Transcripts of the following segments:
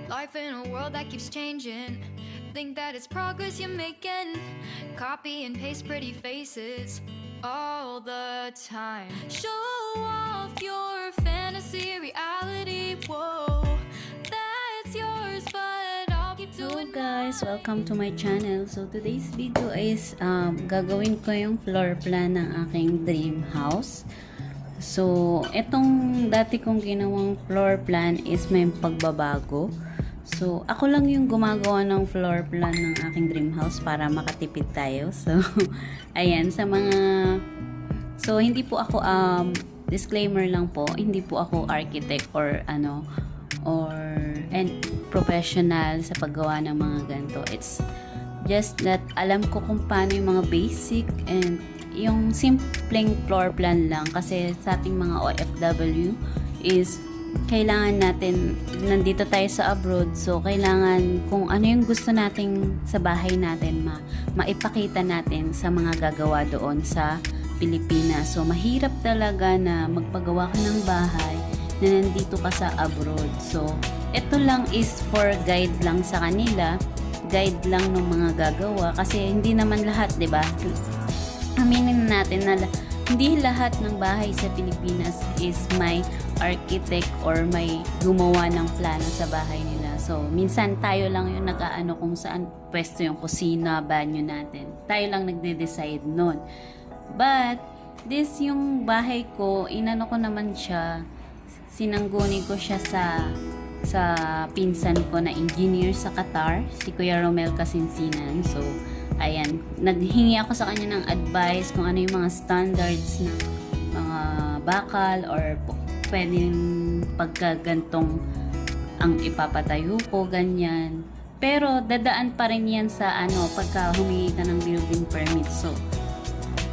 Life in a world that keeps changing. Think that it's progress you're making. Copy and paste pretty faces all the time. Show off your fantasy reality. Whoa, that's yours, but I'll keep Hello doing guys, welcome to my channel. So today's video is gagawin ko yung floor plan ng aking dream house. So itong dati kong ginawang floor plan is may pagbabago. So ako lang yung gumagawa ng floor plan ng aking dream house para makatipid tayo. So ayan, sa mga hindi po ako disclaimer lang po, hindi po ako architect or professional sa paggawa ng mga ganito. It's just that alam ko kung paano yung mga basic and yung simpleng floor plan lang, kasi sa ating mga OFW is kailangan natin, nandito tayo sa abroad, so kailangan kung ano yung gusto nating sa bahay natin maipakita natin sa mga gagawa doon sa Pilipinas. So mahirap talaga na magpagawa ka ng bahay na nandito ka sa abroad. So ito lang is for guide lang sa kanila, guide lang ng mga gagawa, kasi hindi naman lahat, 'di ba? Aminin natin na hindi lahat ng bahay sa Pilipinas is may architect or may gumawa ng plano sa bahay nila. So, minsan tayo lang yung nag-aano kung saan pwesto yung kusina, banyo natin. Tayo lang nagde-decide nun. But, this yung bahay ko, inano ko naman siya, sinangguni ko siya sa pinsan ko na engineer sa Qatar, si Kuya Romel Kasinsinan. So, ayan, naghingi ako sa kanya ng advice kung ano yung mga standards ng mga bakal or pwedeng pagkagantong ang ipapatayo ko, ganyan. Pero dadaan pa rin yan sa pagka humingi ka ng building permit.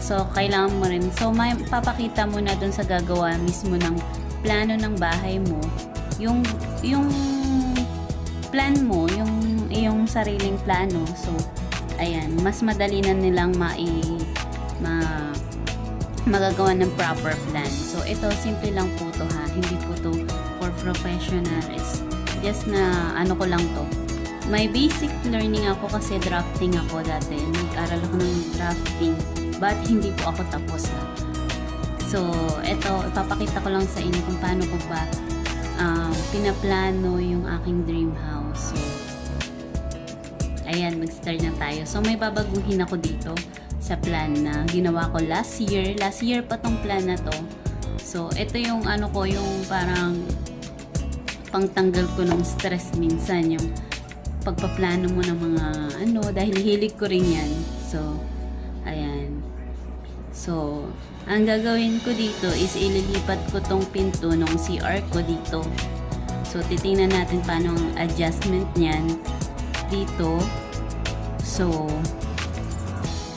So kailangan mo rin. So may papakita mo na dun sa gagawa mismo ng plano ng bahay mo. Yung plan mo, yung iyong sariling plano. So ayan, mas madali na nilang magagawa ng proper plan. So ito, simple lang po to ha, hindi po to for professional. It's just na ko lang to. May basic learning ako kasi drafting ako dati. Nag-aral ako ng drafting, but hindi po ako tapos ha. So ito, ipapakita ko lang sa inyo kung paano ko ba pinaplano yung aking dream house. So ayan, mag-start na tayo. So may babaguhin ako dito sa plan na ginawa ko last year. Last year pa tong plan na to. So ito yung yung parang pangtanggal ko ng stress minsan, yung pagpaplano mo ng mga dahil hilig ko rin yan. So ayan. So ang gagawin ko dito is ililipat ko tong pinto ng CR ko dito. So titingnan natin paano ang adjustment niyan dito. So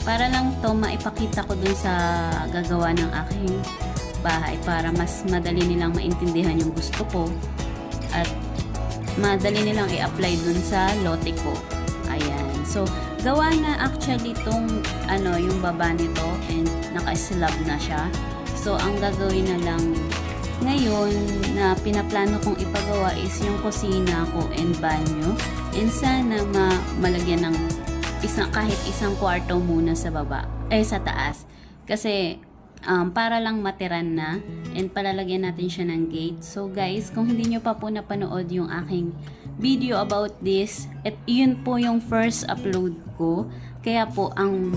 para lang to maipakita ko dun sa gagawa ng aking bahay para mas madali nilang maintindihan yung gusto ko at madali nilang i-apply dun sa lote ko. Ayan. So gawa na actually tong yung baba nito and naka-slab na siya. So ang gagawin na lang ngayon na pinaplano kong ipagawa is yung kusina ko and banyo, and sana malagyan ng kahit isang kwarto muna sa baba, sa taas, kasi para lang matiran na, and palalagyan natin siya ng gate. So guys, kung hindi nyo pa po napanood yung aking video about this, yun po yung first upload ko, kaya po ang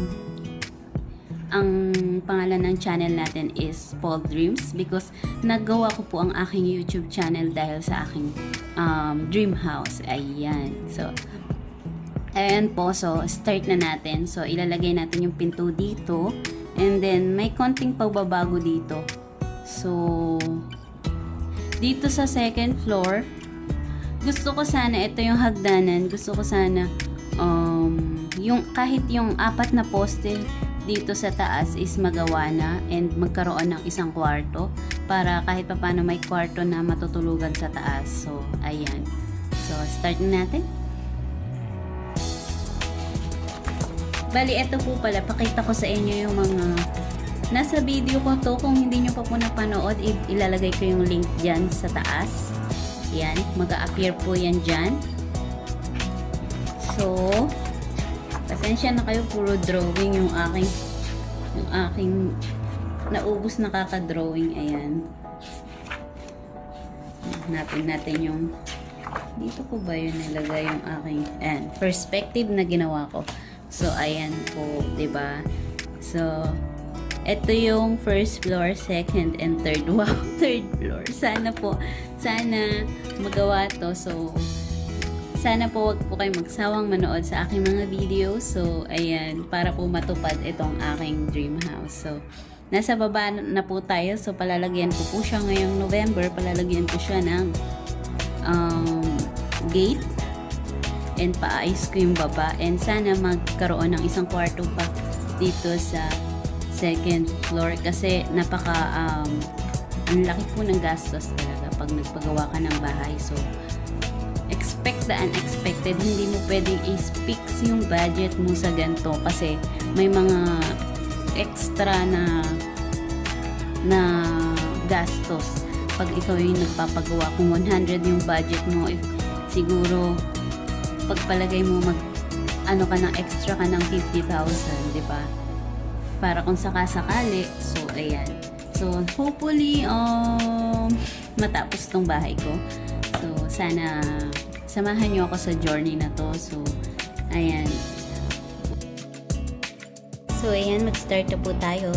pangalan ng channel natin is Paul Dreams, because nagawa ko po ang aking YouTube channel dahil sa aking dream house. Ayan. So ayan po, so start na natin. So ilalagay natin yung pinto dito, and then may konting pagbabago dito. So dito sa second floor, gusto ko sana ito yung hagdanan, gusto ko sana yung kahit yung 4 na poste dito sa taas is magawa na and magkaroon ng isang kwarto para kahit paano may kwarto na matutulugan sa taas. So ayan. So start na natin. Bali, ito po pala, pakita ko sa inyo yung mga nasa video ko to. Kung hindi nyo pa po napanood, ilalagay ko yung link dyan sa taas. Yan, mag-a-appear po yan dyan. So, pasensya na kayo, puro drawing yung aking naubos na kaka-drawing. Ayan. Hanapin natin yung dito ko ba yun nilagay yung aking perspective na ginawa ko. So, ayan po, 'di ba? So, ito yung first floor, second, and third. Wow, third floor. Sana magawa to. So, sana po wag po kayo magsawang manood sa aking mga video. So, ayan, para po matupad itong aking dream house. So, nasa baba na po tayo. So, palalagyan ko po siya ngayong November. Palalagyan ko siya ng gate. And paayos ko yung baba. And sana magkaroon ng isang kwarto pa dito sa second floor. Kasi ang laki po ng gastos talaga pag nagpagawa ka ng bahay. So, expect the unexpected. Hindi mo pwedeng i-fix yung budget mo sa ganito. Kasi may mga extra na gastos. Pag ikaw yung nagpapagawa, kung 100 yung budget mo, siguro pagpalagay mo ka ng extra ka ng 50,000, di ba? Para kung sakasakali. So, ayan. So, hopefully, matapos tong bahay ko. So, sana samahan nyo ako sa journey na to. So, ayan. So, ayan. Mag-start na po tayo.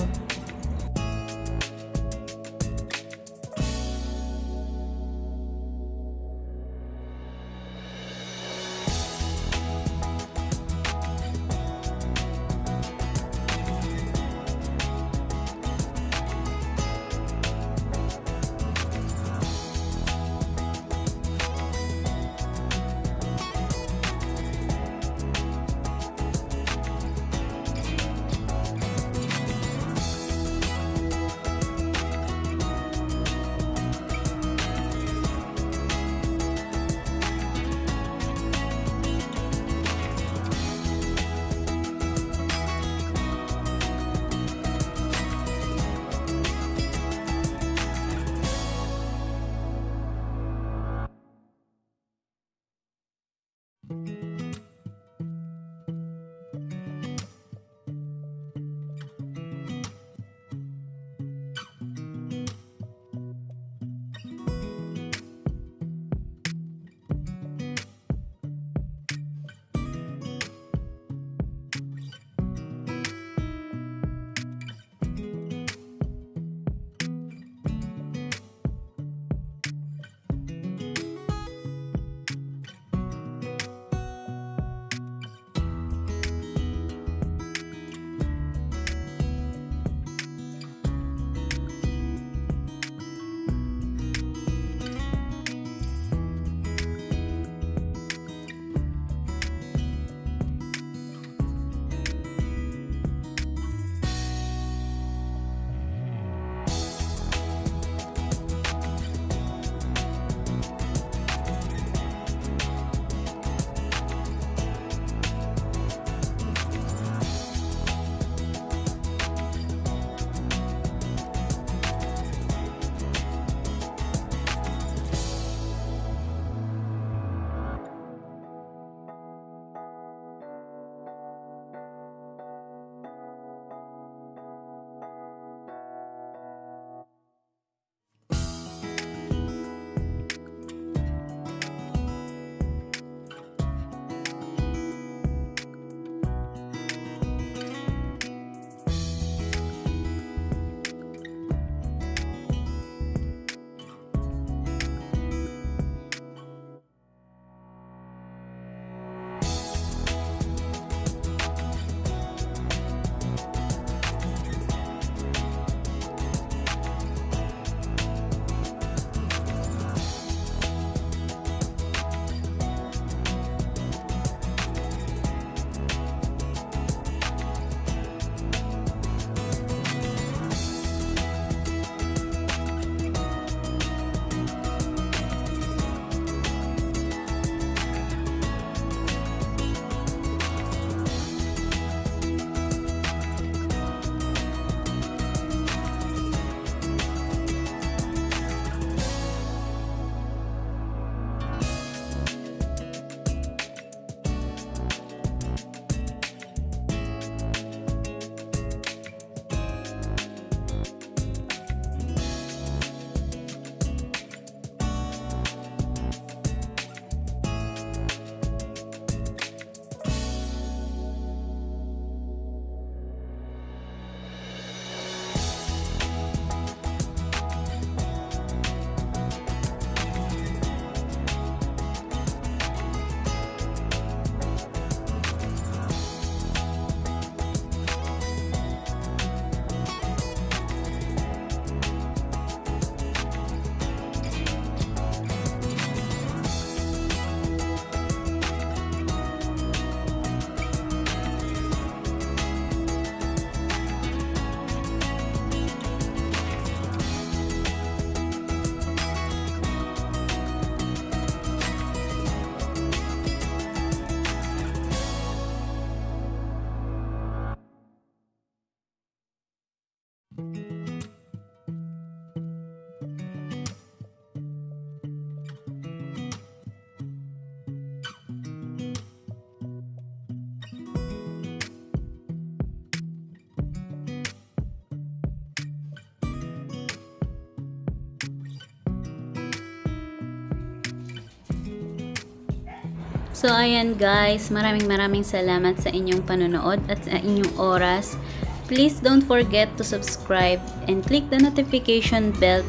So, ayan guys, maraming salamat sa inyong panonood at sa inyong oras. Please don't forget to subscribe and click the notification bell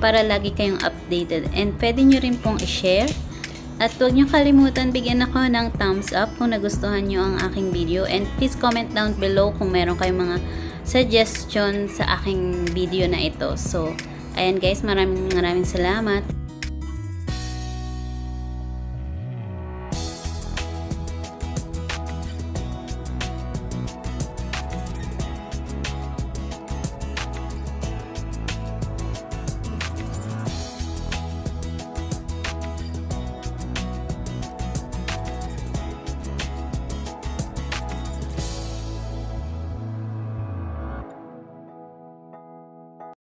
para lagi kayong updated. And pwede nyo rin pong i-share. At huwag nyo kalimutan bigyan ako ng thumbs up kung nagustuhan nyo ang aking video. And please comment down below kung meron kayong mga suggestion sa aking video na ito. So, ayan guys, maraming salamat.